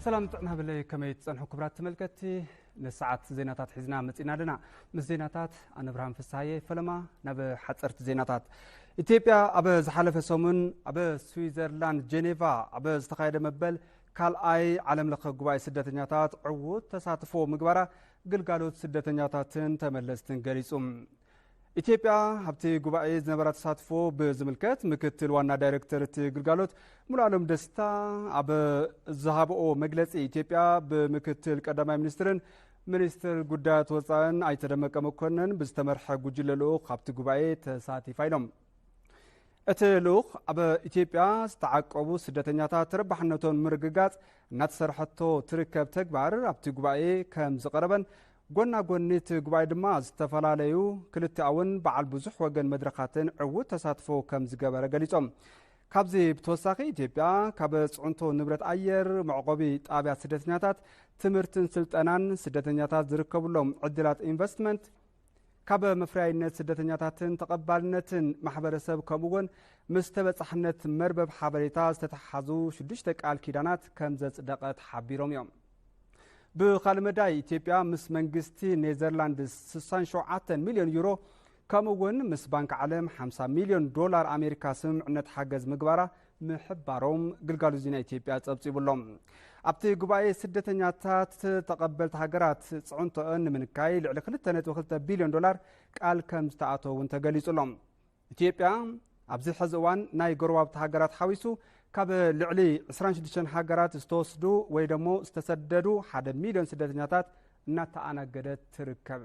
سلام طعنا بلي كما يتصنحوا كبرات تملكتي لساعات زيناتات حزنا مصينا لنا مس زيناتات انا ابراهيم فسايه فلما نب حصرت زيناتات ኢትዮጵያ ኣብ ዝሓለፈ ሰሙን ኣብ ስዊዘርላንድ ጄኔቫ ኣብ ዝተኻየደ መበል ካልኣይ ዓለም ለኸ ጉባኤ ስደተኛታት ዕዉት ተሳትፎ ምግባራ ግልጋሎት ስደተኛታትን ተመለስትን ገሊጹ ኢትዮጵያ ኣብቲ ጉባኤ ዝነበራ ተሳትፎ ብዝምልከት ምክትል ዋና ዳይሬክተር እቲ ግልጋሎት ሙሉዓለም ደስታ ኣብ ዝሃብኦ መግለጺ ኢትዮጵያ ብምክትል ቀዳማይ ሚኒስትርን ሚኒስትር ጉዳያት ወፃኢን ኣይተደመቀ መኮንን ብዝተመርሐ ጉጅለ ልኡኽ ኣብቲ ጉባኤ ተሳቲፋ ኢሎም እቲ ልኡኽ ኣብ ኢትዮጵያ ዝተዓቀቡ ስደተኛታት ተረባሕነቶም ምርግጋጽ እናተሰርሐቶ ትርከብ ተግባር ኣብቲ ጉባኤ ከም ዝቐረበን ጎና ጎኒ እቲ ጉባኤ ድማ ዝተፈላለዩ ክልቲኣውን በዓል ብዙሕ ወገን መድረኻትን ዕዉት ተሳትፎ ከም ዝገበረ ገሊጾም ካብዚ ብተወሳኺ ኢትዮጵያ ካብ ጽዕንቶ ንብረት ኣየር መዕቆቢ ጣብያ ስደተኛታት ትምህርትን ስልጠናን ስደተኛታት ዝርከብሎም ዕድላት ኢንቨስትመንት ካብ መፍረያይነት ስደተኛታትን ተቐባልነትን ማሕበረሰብ ከምኡውን ምስ ተበጻሕነት መርበብ ሓበሬታ ዝተተሓዙ 6 ቃል ኪዳናት ከም ዘጽደቐት ሓቢሮም እዮም ብኻልእ መዳይ ኢትዮጵያ ምስ መንግስቲ ኔዘርላንድስ 67 ሚልዮን ዩሮ ከምኡውን ምስ ባንኪ ዓለም 50 ሚልዮን ዶላር ኣሜሪካ ስምምዕነት ሓገዝ ምግባራ ምሕባሮም ግልጋሎት ዜና ኢትዮጵያ ጸብጺቡሎም ኣብቲ ጉባኤ ስደተኛታት ተቐበልቲ ሃገራት ጽዕንቶአን ንምንካይ ልዕሊ 2.2 ቢልዮን ዶላር ቃል ከም ዝተኣተውን ተገሊጹሎም ኢትዮጵያ ኣብዚ ሕዚ እዋን ናይ ጎረባብቲ ሃገራት ሓዊሱ ካብ ልዕሊ 26 ሃገራት ዝተወስዱ ወይ ደሞ ዝተሰደዱ 1 ሚልዮን ስደተኛታት እናተኣናገደት ትርከብ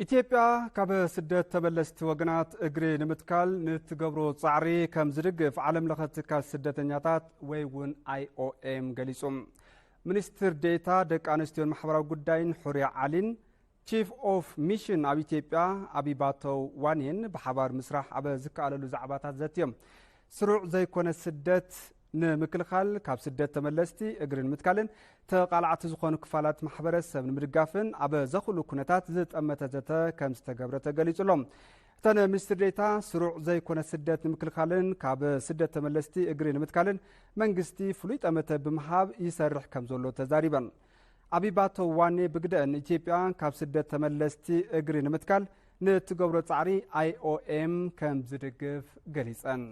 ኢትዮጵያ ካብ ስደት ተመለስቲ ወገናት እግሪ ንምትካል ንትገብሮ ጻዕሪ ከም ዝድግፍ ዓለም ለኸ ትካል ስደተኛታት ወይ እውን IOM ገሊጹም ሚኒስትር ዴታ ደቂ ኣንስትዮን ማሕበራዊ ጉዳይን ሑርያ ዓሊን ቺፍ ኦፍ ሚሽን ኣብ ኢትዮጵያ ኣቢባተው ዋኔን ብሓባር ምስራሕ ኣብ ዝከኣለሉ ዛዕባታት ዘትዮም ስሩዕ ዘይኮነ ስደት ንምክልኻል ካብ ስደት ተመለስቲ እግሪ ንምትካልን ተቃልዓቲ ዝኾኑ ክፋላት ማሕበረሰብ ንምድጋፍን ኣብ ዘኽሉ ኩነታት ዝጠመተ ዘተ ከም ዝተገብረ ተገሊጹሎም እተን ሚኒስትር ዴታ ስሩዕ ዘይኮነ ስደት ንምክልኻልን ካብ ስደት ተመለስቲ እግሪ ንምትካልን መንግስቲ ፍሉይ ጠመተ ብምሃብ ይሰርሕ ከም ዘሎ ተዛሪበን ኣቢባቶ ዋኔ ብግደአን ኢትዮጵያ ካብ ስደት ተመለስቲ እግሪ ንምትካል ንትገብሮ ጻዕሪ IOM ከም ዝድግፍ ገሊጸን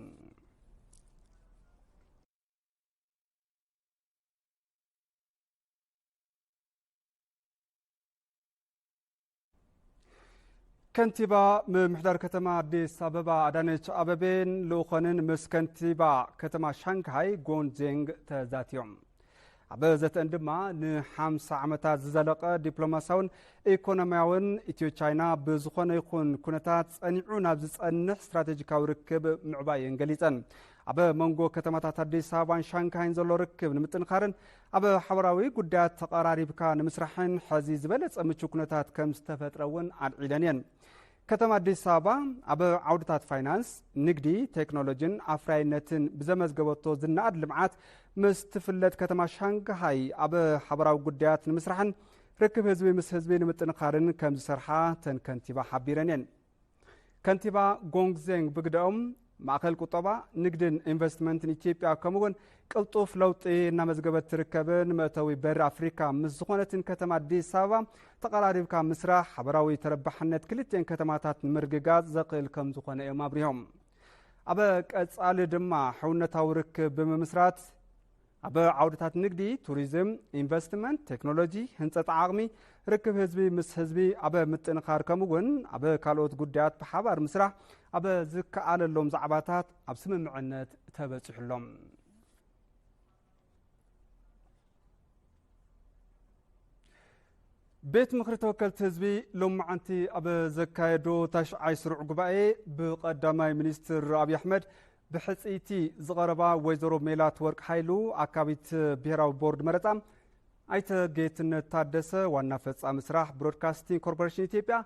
ከንቲባ ምምሕዳር ከተማ አዲስ አበባ አዳነች አበቤን ልኡኸንን ምስ ከንቲባ ከተማ ሻንግሃይ ጎንዜንግ ተዛትዮም ኣብ ዘተን ድማ ን50 ዓመታት ዝዘለቐ ዲፕሎማሲያውን ኢኮኖሚያውን ኢትዮ ቻይና ብዝኾነ ይኹን ኩነታት ጸኒዑ ናብ ዝጸንሕ ስትራቴጂካዊ ርክብ ምዕባይን ገሊጸን ኣብ መንጎ ከተማታት አዲስ አበባን ሻንግሃይን ዘሎ ርክብ ንምጥንኻርን ኣብ ሓበራዊ ጉዳያት ተቐራሪብካ ንምስራሕን ሕዚ ዝበለጸ ምቹ ኩነታት ከም ዝተፈጥረውን ኣልዒለን እየን ከተማ አዲስ አበባ ኣብ ዓውድታት ፋይናንስ ንግዲ ቴክኖሎጂን ኣፍራይነትን ብዘመዝገበቶ ዝናኣድ ልምዓት ምስ ትፍለጥ ከተማ ሻንግሃይ ኣብ ሓበራዊ ጉዳያት ንምስራሕን ርክብ ህዝቢ ምስ ህዝቢ ንምጥንኻርን ከም ዝሰርሓ ተን ከንቲባ ሓቢረን እየን ከንቲባ ጎንግዜንግ ብግደኦም ማእከል ቁጠባ ንግድን ኢንቨስትመንትን ኢትዮጵያ ከምኡውን ቅልጡፍ ለውጢ እናመዝገበት ትርከብን መእተዊ በሪ ኣፍሪካ ምስ ዝኾነትን ከተማ አዲስ አበባ ተቐራሪብካ ምስራሕ ሓበራዊ ተረባሕነት ክልቲአን ከተማታት ንምርግጋጽ ዘኽእል ከም ዝኾነ እዮም ኣብሪሆም ኣብ ቀጻሊ ድማ ሕውነታዊ ርክብ ብምምስራት ኣብ ዓውድታት ንግዲ ቱሪዝም ኢንቨስትመንት ቴክኖሎጂ ህንፀት ዓቕሚ ርክብ ህዝቢ ምስ ህዝቢ ኣብ ምጥንኻር ከምኡውን ኣብ ካልኦት ጉዳያት ብሓባር ምስራሕ ኣብ ዝከኣለሎም ዛዕባታት ኣብ ስምምዕነት ተበፂሑሎም ቤት ምክሪ ተወከልቲ ህዝቢ ሎማዓንቲ ኣብ ዘካየዶ ታሽዓይ ስሩዕ ጉባኤ ብቀዳማይ ሚኒስትር ኣብይ ኣሕመድ ብሕጽይቲ ዝቐረባ ወይዘሮ ሜላት ወርቅ ኃይሉ ኣካቢት ብሔራዊ ቦርድ መረፃ ኣይተ ጌትነት ታደሰ ዋና ፈጻሚ ስራሕ ብሮድካስቲንግ ኮርፖሬሽን ኢትዮጵያ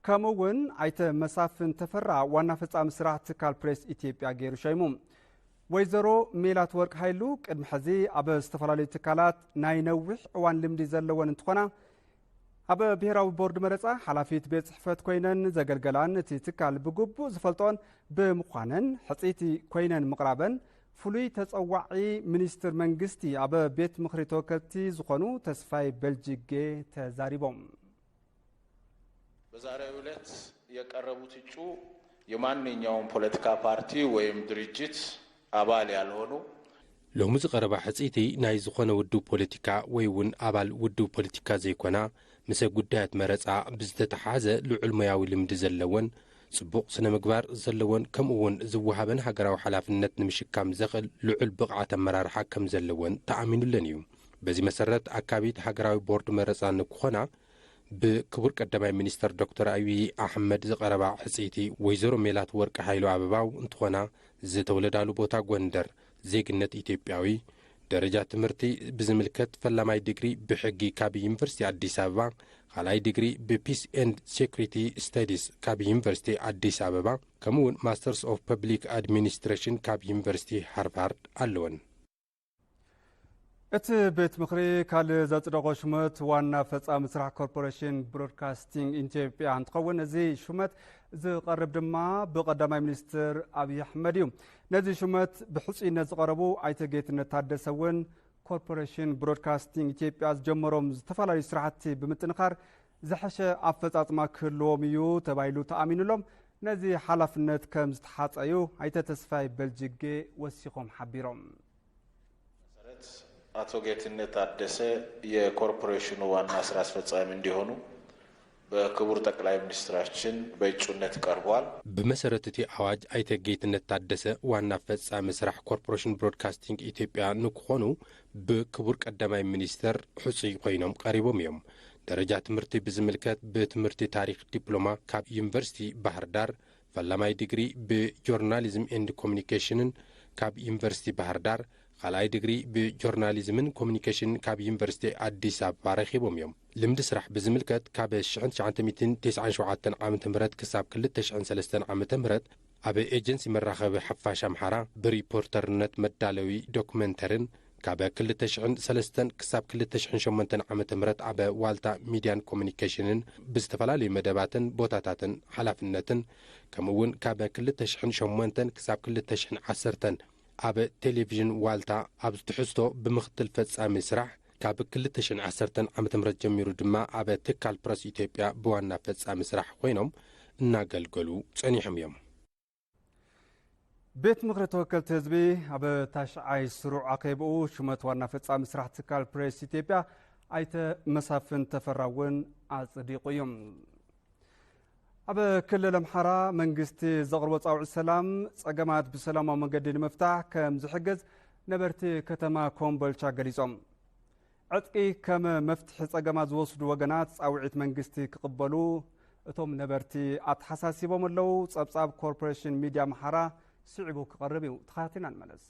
كمون عيت مسافن تفرع وانا فصام سراح تكال بريس إثيوبيا غير شيمو ويزرو ميلات ورك هايلو قدم حزي اب استفلالي تكالات ناي نوح وان لمدي زلون انتخنا اب بهراوي بورد مرصا حلافيت بيت صحفت كوينن زغلغلان تي تكال بغبو زفلطون بمقانن حصيتي كوينن مقرابن فلوي تصواعي منستر منغستي اب بيت مخري توكلتي زخونو تسفاي بلجيغي تزاريبوم በዛሬው ዕለት የቀረቡት እጩ የማንኛውም ፖለቲካ ፓርቲ ወይም ድርጅት አባል ያልሆኑ لومز قربا حصيتي ناي زخونه ودو بوليتيكا ويون ابال ودو بوليتيكا زيكونا مس غدايات مرصا بزتتحازه لعل مياوي لمد زلون صبوق سنه مغبار زلون كمون زوهابن هاغراو حلافنت نمشكام زقل لعل بقعه مرارحه كم زلون تامينلنيو بزي مسرت اكابيت هاغراوي بورد مرصا نكونا بكبر قدماي منستر دكتور ابي احمد زقربا حصيتي ويزرو ميلات ورق حيلو ابباو انتخونا زتولدالو بوتا غوندر زيغنت إثيوبياوي درجة تمرتي بزملكت فلاماي ديغري بحقي كابي يونيفرسيتي أديس أبابا خالاي ديغري ببيس اند سيكوريتي ستاديز كابي يونيفرسيتي أديس أبابا كمون ماسترز اوف بابليك ادمينستريشن كابي يونيفرسيتي هارفارد ألون ات بيت مخري كال زاتدغو شمت وانا فصام مسرح كوربوريشن برودكاستينج إثيوبيا انتقون زي شمت زي قرب دما بقدماي منستر أبي أحمد يوم نزي شمت بحصينا زقربو عيتجيتنا تادسون كوربوريشن برودكاستينج إثيوبيا جمروم تفعل إسراحات بمتنخر زحشة أفضل ما كلوميو تبايلو تأمين لهم نزي حلفنت كم زتحات أيو عيتتسفاي بلجيجي وسيقوم حبيرهم አቶ ጌትነት ታደሰ የኮርፖሬሽኑ ዋና ስራ አስፈጻሚ እንዲሆኑ በክቡር ጠቅላይ ሚኒስትራችን በእጩነት ቀርቧል። በመሰረተቲ አዋጅ አይተ ጌትነት ታደሰ ዋና ፈጻሚ ስራ ኮርፖሬሽን ብሮድካስቲንግ ኢትዮጵያ ንክሆኑ በክቡር ቀዳማይ ሚኒስትር ሕጹ ኮይኖም ቀሪቦም እዮም። ደረጃ ትምህርቲ ብዝምልከት በትምህርቲ ታሪክ ዲፕሎማ ካብ ዩኒቨርሲቲ ባህር ዳር ፈላማይ ዲግሪ በጆርናሊዝም ኤንድ ኮሙኒኬሽንን ካብ ዩኒቨርሲቲ ባህር ዳር خلاي دغري بجورناليزمن كومونيكيشن كاب يونيفرسيتي أديس أبابا رخيبهم يوم لمد سرح بزملكت كاب 1997 عام تمرت كساب كل 93 عام تمرت ابي ايجنسي مراخب حفاش امحرا بريبورترنت مدالوي دوكمنترن كاب كل 93 كساب كل 98 عام تمرت ابي والتا ميديان كومونيكيشنن بزتفلالي مدباتن بوتاتاتن حلافنتن كمون كاب كل 98 كساب كل 10 اب تلفزيون والتا اب تحستو بمختل فصامي سرح كاب كل 2010 عام تمرت جميرو دما اب تكال برس إثيوبيا بوانا فصامي سرح خوينوم እናገልገሉ ጸኒሕም እዮም ቤት ምክሪ ተወከልቲ ህዝቢ ኣብ ታሽዓይ ስሩዕ ኣኼብኡ ሹመት ዋና ፈጻሚ ስራሕ ትካል ፕሬስ ኢትዮጵያ ኣይተ መሳፍን ተፈራውን ኣጽዲቑ እዮም ኣብ ክልል ኣምሓራ መንግስቲ ዘቕርቦ ጻውዒ ሰላም ጸገማት ብሰላማዊ መንገዲ ንምፍታሕ ከም ዝሕግዝ ነበርቲ ከተማ ኮምቦልቻ ገሊጾም ዕጥቂ ከም መፍትሒ ጸገማት ዝወስዱ ወገናት ጻውዒት መንግስቲ ክቕበሉ እቶም ነበርቲ ኣተሓሳሲቦም ኣለዉ ጸብጻብ ኮርፖሬሽን ሚድያ ኣምሓራ ስዒቡ ክቐርብ እዩ ተኸታቲና እንመለስ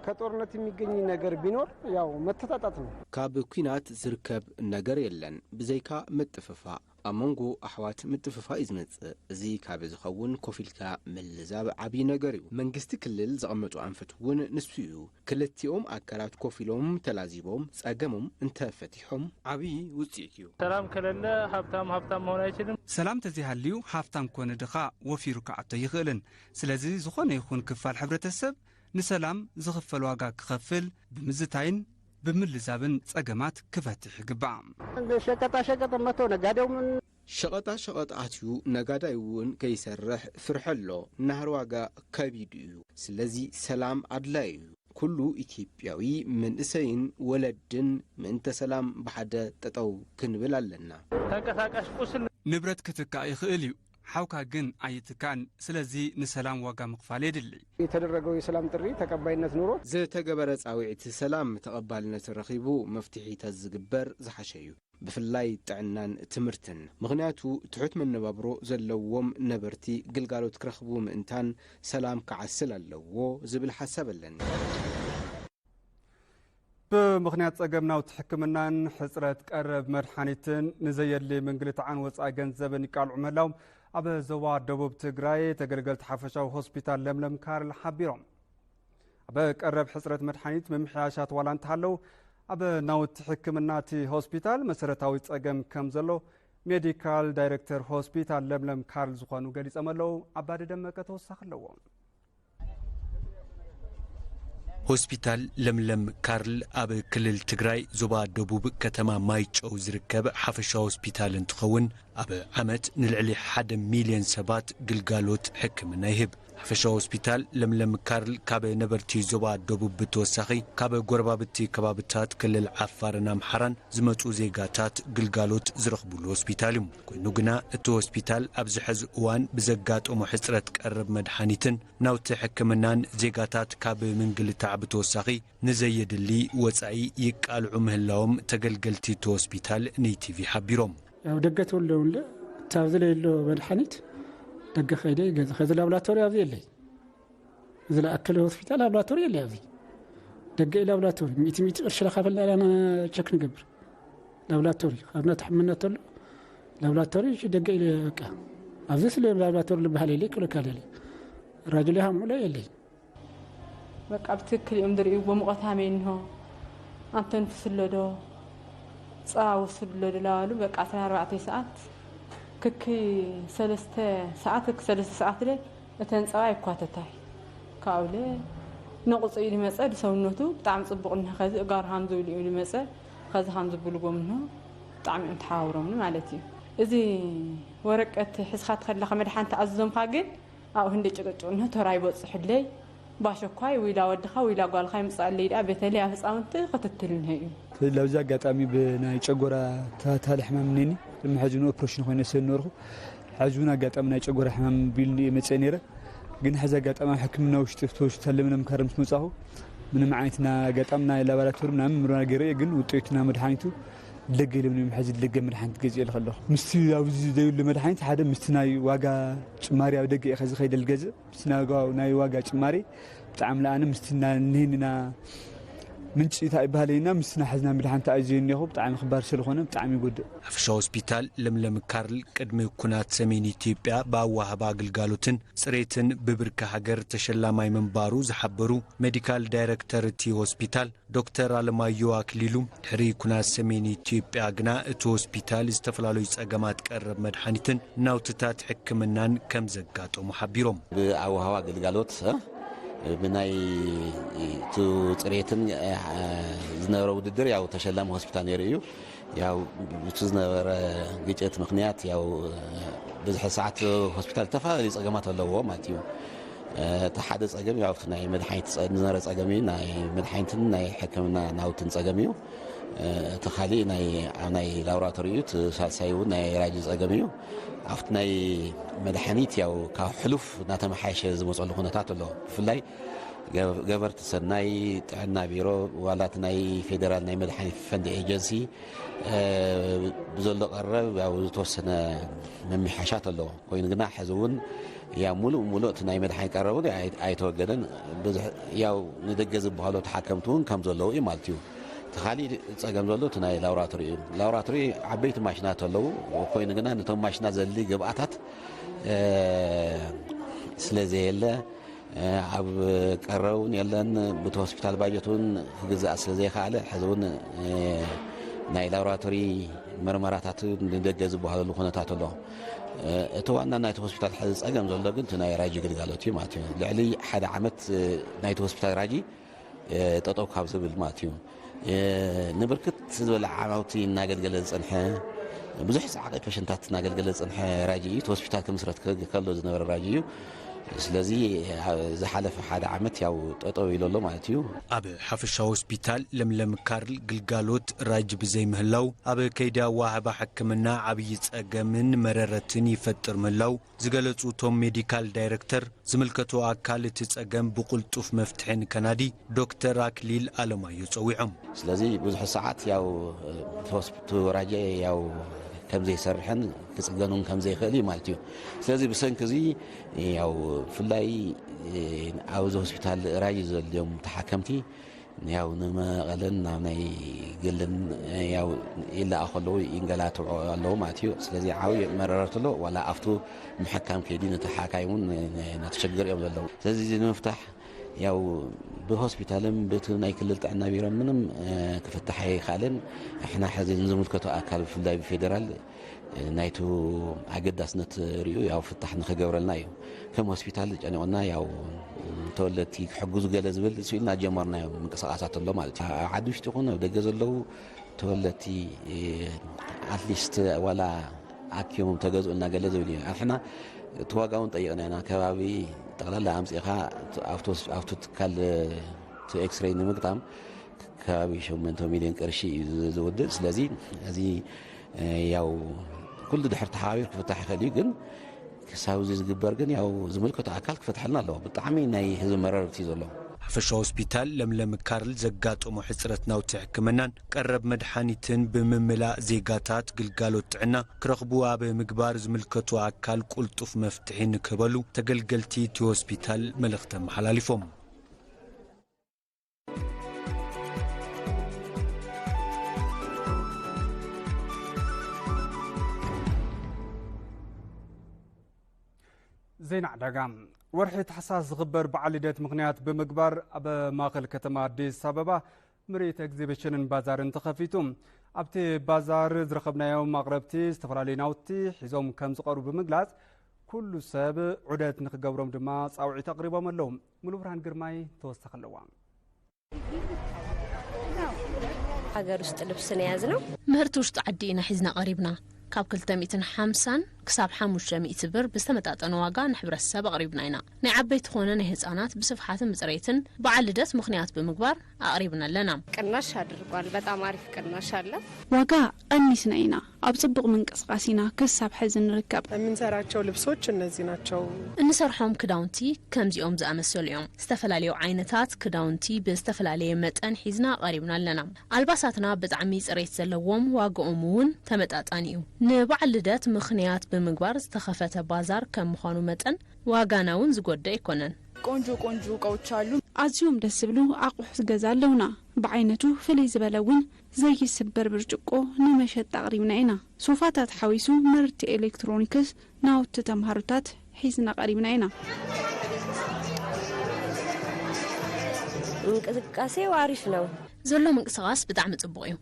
ከጦርነት የሚገኝ ነገር ቢኖር ያው መተጣጣት ነው ካብ ኩናት ዝርከብ ነገር የለን ብዘይካ ምጥፍፋ ኣመንጎ ኣሕዋት ምጥፍፋ ይዝመጽ እዚ ካብ ዝኸውን ኮፊልካ ምልዛብ ዓቢ ነገር እዩ መንግስቲ ክልል ዘቐመጡ አንፈትውን ንሱ እዩ ክልቲኦም ኣካላት ኮፊሎም ተላዚቦም ጸገሞም እንተፈቲሖም ዓቢ ውጽኢት እዩ ሰላም ከለለ ሃብታም መሆን አይችልም ሰላም ተዚሃልዩ ሃብታም ኮነ ድኻ ወፊሩ ከዓቶ ይኽእልን ስለዚ ዝኾነ ይኹን ክፋል ሕብረተሰብ ንሰላም ዝኽፈል ዋጋ ክኸፍል ብምዝታይን ብምልዛብን ጸገማት ክፈትሕ ይግባእ ሸቀጣ መቶ ነጋዴው ምን ሸቀጣ ኣትዩ ነጋዳይ እውን ከይሰርሕ ፍርሐሎ ናህር ዋጋ ከቢድ እዩ ስለዚ ሰላም ኣድላይ እዩ ኩሉ ኢትዮጵያዊ መንእሰይን ወለድን ምንተ ሰላም ብሓደ ጠጠው ክንብል ኣለና ተንቀሳቃሽ ቁስል ንብረት ክትካእ ይኽእል እዩ ሓውካ ግን ኣይትካን ስለዚ ንሰላም ዋጋ ምኽፋል የድሊ የተደረገው የሰላም ጥሪ ተቀባይነት ኑሮ ዝተገበረ ጻውዒት ሰላም ተቐባልነት ረኺቡ መፍትሒ ተዝግበር ዝሓሸዩ ብፍላይ ጥዕናን ትምህርትን ምኽንያቱ ትሑት መነባብሮ ዘለዎም ነበርቲ ግልጋሎት ክረኽቡ ምእንታን ሰላም ክዓስል ኣለዎ ዝብል ሓሳብ ኣለኒ بمخنيات ጸገም ናውቲ ሕክምናን ሕጽረት ቀረብ መድሓኒትን ንዘየድሊ ምንግልታዕን ወጻኢ ገንዘብን ይቃልዑ ምህላዎም ኣብ ዞባ ደቡብ ትግራይ ተገልገልቲ ሓፈሻዊ ሆስፒታል ለምለም ካርል ሓቢሮም ኣብ ቀረብ ሕጽረት መድሓኒት ምምሕያሻት ዋላ እንተሃለው ኣብ ናውቲ ሕክምና እቲ ሆስፒታል መሰረታዊ ጸገም ከም ዘሎ ሜዲካል ዳይሬክተር ሆስፒታል ለምለም ካርል ዝኾኑ ገሊጾም ኣለው። ዓባዲ ደመቀ ተወሳኺ ኣለዎም። ሆስፒታል ለምለም ካርል ኣብ ክልል ትግራይ ዞባ ደቡብ ከተማ ማይጨው ዝርከብ ሓፈሻ ሆስፒታል እንትኸውን ኣብ ዓመት ንልዕሊ 1 ሚልዮን ሰባት ግልጋሎት ሕክምና ይህብ። ሓፈሻ ሆስፒታል ለምለም ካርል ካብ ነበርቲ ዞባ ደቡብ ብተወሳኺ ካብ ጎረባብቲ ከባብታት ክልል ዓፋርን ኣምሓራን ዝመፁ ዜጋታት ግልጋሎት ዝረኽብሉ ሆስፒታል እዩ። ኮይኑ ግና እቲ ሆስፒታል ኣብዚ ሕዚ እዋን ብዘጋጠሙ ሕፅረት ቀረብ መድሓኒትን ናውቲ ሕክምናን ዜጋታት ካብ ምንግልታዕ ብተወሳኺ ንዘየድሊ ወፃኢ ይቃልዑ ምህላዎም ተገልገልቲ እቲ ሆስፒታል ንኢቲቪ ሓቢሮም ያው ደገት ወለውለ ታብዝለየሎ መድሓኒት ደገ ኸይደ ገዛ ኸዚ ላብራቶሪ ኣብዚ የለይ እዚ ለኣከለ ሆስፒታል ላብራቶሪ የለይ ኣብዚ ደገ ላብራቶሪ ሚቲ ቅርሺ ለኻፈልና ላና ቸክ ንገብር ላብራቶሪ ካብና ተሕምና ተሎ ላብራቶሪ ደገ በቃ ኣብዚ ስለ ላብራቶሪ ልበሃል የለይ ክልካል የለይ ራጅሊ ሃሙላ የለይ በቃ ብትክክል እዮም ድርእዩ በሙቐት ሃመይ እንሆ ኣንተን ፍስለዶ ፀባ ወስድሎ ድላዋሉ በቃ 14 ሰዓት ككي 3 ساعات 3 ساعات له اتنصبا يكواتتاي كاوله نقص يلي مسد سونته بطعم صبقنا خزي غار هانزو يلي مسد خزي هانزو بلغوم نو طعم تحاورون معناتي اذا ورقه حسخات خلخ مدحان تعزم كاغن او هندي ጭቅጭቅنه ተራይ በጽሕለይ ባሸኳይ ወይላ ወድኻ ወይላ ጓልኻ ይምጻለይ ዳ በተለይ አፍጻውንት ከተትልን እዩ ለውዛ አጋጣሚ በናይ ጨጎራ ታታል ሕማም ነኒ ለምሐጅኑ ኦፕሬሽን ሆነ ሰነርሁ ሐጁና አጋጣሚ ናይ ጨጎራ ሕማም ቢልኒ መጸኔረ ግን ሐዛ አጋጣሚ ሕክምና ውሽጥ ሆስፒታል ለምለም ካርም ስመጻሁ ምንም አይነትና አጋጣሚና ላቦራቶሪ ምናምን ምሮና ገረ ግን ውጤቱና መድኃኒቱ ለገለም ነው ሐጅ ለገ መድኃኒት ገጽ ይልኸለሁ ምስቲ አብዚ ዘይሉ መድኃኒት ሓደ ምስቲናይ ዋጋ ጭማሪ ኣብ ደገ ይኸዚ ኸይደል ገጽ ምስቲናጋው ናይ ዋጋ ጭማሪ በጣም ለአነ ምስቲና ንህንና ምንጭ ታይባለና ምስና ሐዝና መድኃኒት አጅየኒሁ በጣም خبار ስለሆነ በጣም ይጎድ ሓፈሻ ሆስፒታል ለምለም ካርል ቅድሚ ኩናት ሰሜን ኢትዮጵያ ባዋሃባ አገልግሎትን ጽሬትን በብርካ ሀገር ተሸላማይ መንባሩ ዝሐበሩ ሜዲካል ዳይሬክተር እቲ ሆስፒታል ዶክተር አለማዮ አክሊሉ ድሕሪ ኩናት ሰሜን ኢትዮጵያ ግና እቲ ሆስፒታል ዝተፈላልዩ ጸገማት ቀረብ መድኃኒትን ናውትታት ሕክምናን ከም ዘጋጠሙ ሓቢሮም ባዋሃባ አገልግሎት ብናይ ቱ ጽሬትን ዝነበረ ውድድር ያው ተሸላሚ ሆስፒታል ነይሩ ያው ዝነበረ ግጭት ምክንያት ያው ብዙሕ ሰዓት ሆስፒታል ተፋልዩ ጸገማት ኣለዎ ማለት እዩ ተሓደ ጸገም ያው ናይ መድኃኒት ዝነበረ ጸገም እዩ ናይ መድኃኒትን ናይ ሕክምና ናውትን ጸገም እዩ ተኻሊ ናይ ላቦራቶሪ እዩ ተሳሳዩ ናይ ራጅ ጸገም እዩ ኣብቲ ናይ መድኃኒት ያው ካብ ሕሉፍ ናተመሓየሸ ዝመጸሉ ኩነታት ኣሎ ብፍላይ ገበርቲ ሰናይ ጥዕና ቢሮ ዋላት ናይ ፌደራል ናይ መድኃኒት ፈንድ ኤጀንሲ ብዘሎ ቀረብ ያው ዝተወሰነ መምሓሻት ኣሎ ኮይኑ ግና ሕዝውን ያው ሙሉእ እቲ ናይ መድኃኒት ቀረቡ ኣይተወገደን ያው ንደገ ዝበሃሉ ተሓከምቱን ከም ዘለዉ እዩ ማለት እዩ ተኻሊ ጸገም ዘሎ እቲ ናይ ላቦራቶሪ እዩ ላቦራቶሪ ዓበይቲ ማሽናት ኣለዉ ኮይኑ ግና ነቶም ማሽናት ዘድሊ ግብኣታት ስለዘየለ ኣብ ቀረቡን የለን በቲ ሆስፒታል ባጀቱን ክግዛእ ስለዘይከኣለ ሕዝውን ናይ ላቦራቶሪ ምርመራታት ንደገ ዝበሃሉ ኩነታት ኣሎ እቲ ዋና ናይቲ ሆስፒታል ሕዚ ጸገም ዘሎ ግን እቲ ናይ ራጂ ግልጋሎት እዩ ማለት እዩ ልዕሊ 1 ዓመት ናይቲ ሆስፒታል ራጂ ጠጠው ካብ ዝብል ማለት እዩ ንብርክት ዝበለ ዓማውቲ እናገልገለ ዝጸንሐ ብዙሕ ጻዕቂ ፔሸንታት እናገልገለ ዝጸንሐ ራጂ እዩ ሆስፒታል ከምስረት ከሎ ዝነበረ ራጂ እዩ ስለዚ ዝሓለፈ 1 ዓመት ያው ጠጠው ኢሎሎ ማለት እዩ ኣብ ሓፈሻ ሆስፒታል ለምለም ካርል ግልጋሎት ራጅ ብዘይ ምህላው ኣብ ከይዳ ዋሃባ ሕክምና ዓብይ ጸገምን መረረትን ይፈጥር ምህላው ዝገለጹ ቶም ሜዲካል ዳይሬክተር ዝምልከቱ አካል እቲ ጸገም ብቁልጡፍ መፍትሕን ከናዲ ዶክተር አክሊል አለማዮ ጸዊዖም ስለዚ ብዙሕ ሰዓት ያው ሆስፒታል ራጅ ያው كم زي سرحن كسجنون كم زي خالي مالتيو سلازي بسنكزي ያው ፍላይ አውዝ ሆስፒታል ራይዝ اليوم ተሐከምቲ ያው ንመቐለን ናብ ናይ ግልን ያው ኢላ ኣኸለዉ ይንገላትዑ ኣለዉ ማለት እዩ ስለዚ ዓብዪ መረረት ኣሎ ዋላ ኣብቱ ምሕካም ከይዲ ነቲ ሓካይ እውን ናተሸግር እዮም ዘለዉ ስለዚ እዚ ንምፍታሕ ያው ብሆስፒታልም በቲ ናይ ክልል ጥዕና ቢሮ ምንም ክፍታሕ ኣይከኣልን እሕና ሕዚ ንዝምልከቶ ኣካል ብፍላይ ብፌደራል ናይቱ ኣገዳስነት ርዩ ያው ፍታሕ ንኽገብረልና እዩ ከም ሆስፒታል ጨኒቑና ያው ተወለድቲ ክሕግዙ ገለ ዝብል ስኢልና ጀመርናዮ ምንቅስቓሳት ኣሎ ማለት እዩ ዓዲ ውሽጢ ይኹን ኣብ ደገ ዘለዉ ተወለድቲ ኣትሊስት ዋላ ኣኪሞም ተገዝኡና ገለ ዝብል እዩ ኣሕና ተዋጋውን ጠይቕና ኢና ከባቢ ጠቕላላ ኣምፂኻ ኣብቱ ትካል ኤክስሬይ ንምግጣም ከባቢ 8 ሚልዮን ቅርሺ እዩ ዝውድእ ስለዚ እዚ ያው ኩሉ ድሕር ተሓባቢር ክፍታሕ ይኽእል እዩ ግን ክሳብ እዚ ዝግበር ግን ያው ዝምልከቶ ኣካል ክፈትሐልና ኣለዎ ብጣዕሚ ናይ ህዝቢ መረርቲ እዩ ዘሎ ሓፈሻ ሆስፒታል ለምለም ካርል ዘጋጠሙ ሕፅረት ናውቲ ሕክምናን ቀረብ መድሓኒትን ብምምላእ ዜጋታት ግልጋሎት ጥዕና ክረኽቡ ኣብ ምግባር ዝምልከቱ ኣካል ቁልጡፍ መፍትሒ ንክህበሉ ተገልገልቲ እቲ ሆስፒታል መልእኽቲ መሓላሊፎም ዜና ዕዳጋ ወርሒ ተሓሳስ ዝኽበር በዓል ልደት ምክንያት ብምግባር ኣብ ማእኸል ከተማ አዲስ አበባ ምርኢት ኤግዚቢሽንን ባዛርን ተኸፊቱ ኣብቲ ባዛር ዝረኸብናዮም ኣቕረብቲ ዝተፈላለዩ ናውቲ ሒዞም ከም ዝቐርቡ ብምግላጽ ኩሉ ሰብ ዑደት ንክገብሮም ድማ ጻውዒት ኣቕሪቦም ኣለዉ ሙሉ ብርሃን ግርማይ ተወሳኺ ኣለዋ ሃገር ውስጥ ልብስን የያዝነው ምህርቲ ውሽጢ ዓዲ ኢና ሒዝና ቀሪብና ካብ 250 ክሳብ 500 ብር ብዝተመጣጠነ ዋጋ ንሕብረተሰብ ኣቕሪብና ኢና ናይ ዓበይቲ ኾነ ናይ ህፃናት ብስፍሓትን ብፅሬትን በዓል ልደት ምክንያት ብምግባር ኣቕሪብና ኣለና ቅናሽ አድርጓል በጣም አሪፍ ቅናሽ አለ ዋጋ ቀኒስና ኢና ኣብ ጽቡቕ ምንቅስቃስ ኢና ክሳብ ሕዚ ንርከብ የምንሰራቸው ልብሶች እነዚህ ናቸው እንሰርሖም ክዳውንቲ ከምዚኦም ዝኣመሰሉ እዮም ዝተፈላለዩ ዓይነታት ክዳውንቲ ብዝተፈላለየ መጠን ሒዝና ቀሪብና ኣለና ኣልባሳትና ብጣዕሚ ጽሬት ዘለዎም ዋጋኦም እውን ተመጣጣኒ እዩ ንበዓል ልደት ምክንያት ብምግባር ዝተኸፈተ ባዛር ከም ምዃኑ መጠን ዋጋና እውን ዝጎዳ ይኮነን ቆንጆ እቃዎች አሉ ኣዝዮም ደስ ዝብሉ ኣቑሑት ገዛ ኣለውና ብዓይነቱ ፍልይ ዝበለውን ዘይስበር ብርጭቆ ንመሸጣ ኣቕሪብና ኢና ሶፋታት ሓዊሱ ምርት ኤሌክትሮኒክስ ናውቲ ተምሃሮታት ሒዝና ቀሪብና ኢና እንቅስቃሴው አሪፍ ነው ዘሎ ምንቅስቃስ ብጣዕሚ ጽቡቕ እዩ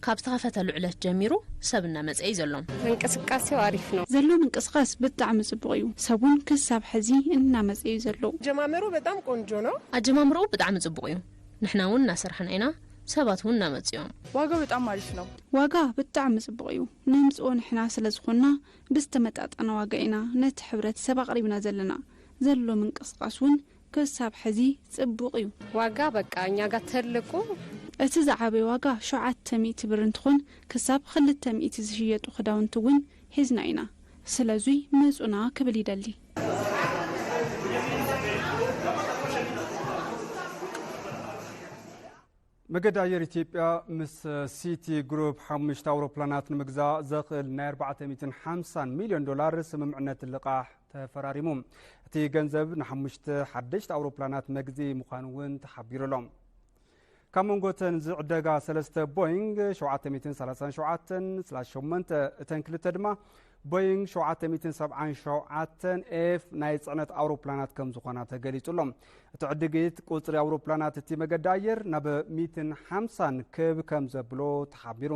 ካብ ተኸፈተሉ ዕለት ጀሚሩ ሰብና መጽይ ዘሎም እንቅስቃሴው አሪፍ ነው ዘሎ ምንቅስቃስ ብጣዕሚ ጽቡቕ እዩ ሰቡን ክሳብ ሕዚ እና መጽይ ዘሎ ጀማመሩ በጣም ቆንጆ ነው አጀማምሩ ብጣዕሚ ጽቡቕ እዩ ንሕና እውን እናሰርሐና ኢና ሰባት እውን እናመጽዮም ዋጋው በጣም አሪፍ ነው ዋጋ ብጣዕሚ ጽቡቕ እዩ ንምጽኦ ንሕና ስለዝኾና ብዝተመጣጠነ ዋጋ ኢና ነቲ ሕብረተሰብ ኣቕሪብና ዘለና ዘሎ ምንቅስቃስ እውን ክሳብ ሕዚ ጽቡቕ እዩ ዋጋ በቃ እኛ ጋር ተልቁ እቲ ዝዓበየ ዋጋ 700 ብር እንትኾን ክሳብ 200 ዝሽየጡ ክዳውንቲ እውን ሒዝና ኢና ስለዚ ምጹና ክብል ይደሊ መገድ ኣየር ኢትዮጵያ ምስ ሲቲ ግሩፕ 5 ኣውሮፕላናት ንምግዛእ ዘኽእል ናይ 450 ሚልዮን ዶላር ስምምዕነት ልቓሕ ተፈራሪሙ እቲ ገንዘብ ንሓሙሽተ ሓደሽቲ ኣውሮፕላናት መግዚ ምዃኑ እውን ተሓቢሩሎም ካብ መንጎተን ዝዕደጋ 3 ቦይንግ 737-8 እተን ክልተ ድማ ቦይንግ 777 ኤፍ ናይ ጽዕነት ኣውሮፕላናት ከም ዝኾና ተገሊጹሎም እቲ ዕድጊት ቁጽሪ ኣውሮፕላናት እቲ መገዲ ኣየር ናብ 150 ክብ ከም ዘብሎ ተሓቢሩ